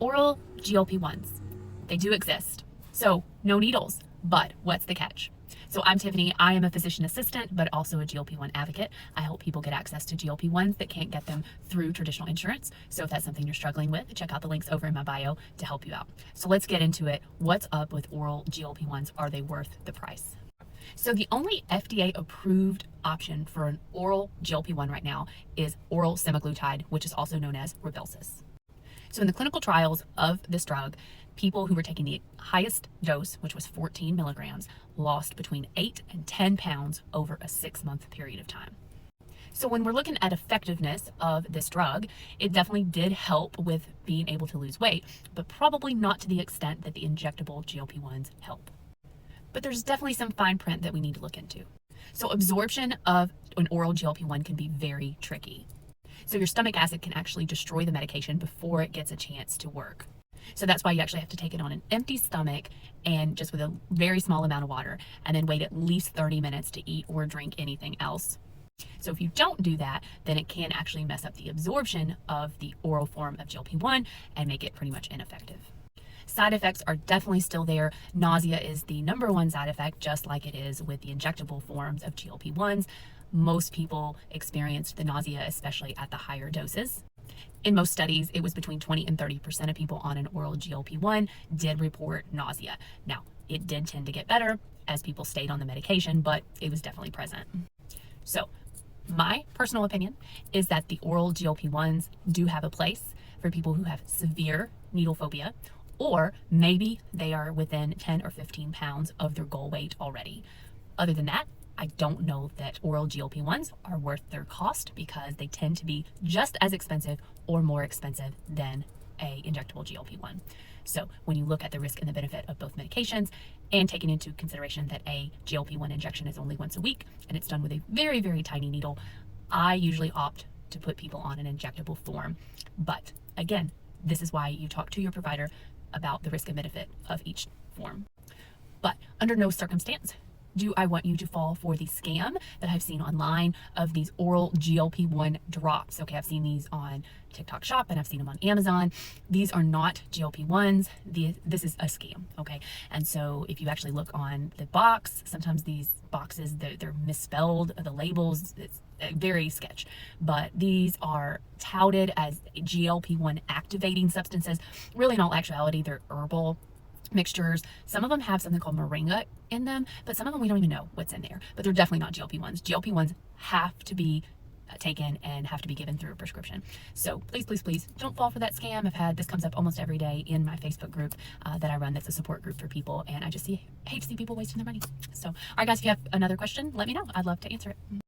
Oral GLP-1s, they do exist. So no needles, but what's the catch? So I'm Tiffany. I am a physician assistant, but also a GLP-1 advocate. I help people get access to GLP-1s that can't get them through traditional insurance. So if that's something you're struggling with, check out the links over in my bio to help you out. So let's get into it. What's up with oral GLP-1s? Are they worth the price? So the only FDA approved option for an oral GLP-1 right now is oral semaglutide, which is also known as Rybelsus. So in the clinical trials of this drug, people who were taking the highest dose, which was 14 milligrams, lost between 8 and 10 pounds over a 6-month period of time. So when we're looking at effectiveness of this drug, it definitely did help with being able to lose weight, but probably not to the extent that the injectable GLP-1s help. But there's definitely some fine print that we need to look into. So absorption of an oral GLP-1 can be very tricky. So your stomach acid can actually destroy the medication before it gets a chance to work. So that's why you actually have to take it on an empty stomach and just with a very small amount of water, and then wait at least 30 minutes to eat or drink anything else. So if you don't do that, then it can actually mess up the absorption of the oral form of GLP-1 and make it pretty much ineffective. Side effects are definitely still there. Nausea is the #1 side effect, just like it is with the injectable forms of GLP-1s. Most people experienced the nausea, especially at the higher doses. In most studies, it was between 20 and 30% of people on an oral GLP-1 did report nausea. Now, it did tend to get better as people stayed on the medication, but it was definitely present. So, my personal opinion is that the oral GLP-1s do have a place for people who have severe needle phobia, or maybe they are within 10 or 15 pounds of their goal weight already. Other than that, I don't know that oral GLP-1s are worth their cost because they tend to be just as expensive or more expensive than a injectable GLP-1. So when you look at the risk and the benefit of both medications and taking into consideration that a GLP-1 injection is only once a week and it's done with a very, very tiny needle, I usually opt to put people on an injectable form. But again, this is why you talk to your provider about the risk and benefit of each form. But under no circumstance do I want you to fall for the scam that I've seen online of these oral GLP-1 drops. Okay, I've seen these on TikTok Shop and I've seen them on Amazon. These are not GLP-1s. This is a scam, okay? And so if you actually look on the box, sometimes these boxes, they're misspelled, the labels, it's very sketch. But these are touted as GLP-1 activating substances. Really, in all actuality, they're herbal mixtures. Some of them have something called moringa in them, but some of them we don't even know what's in there. But they're definitely not GLP-1s. GLP-1s have to be taken and have to be given through a prescription. So please, please, please don't fall for that scam. This comes up almost every day in my Facebook group that I run. That's a support group for people, and I just hate to see people wasting their money. So, all right, guys, if you have another question, let me know. I'd love to answer it.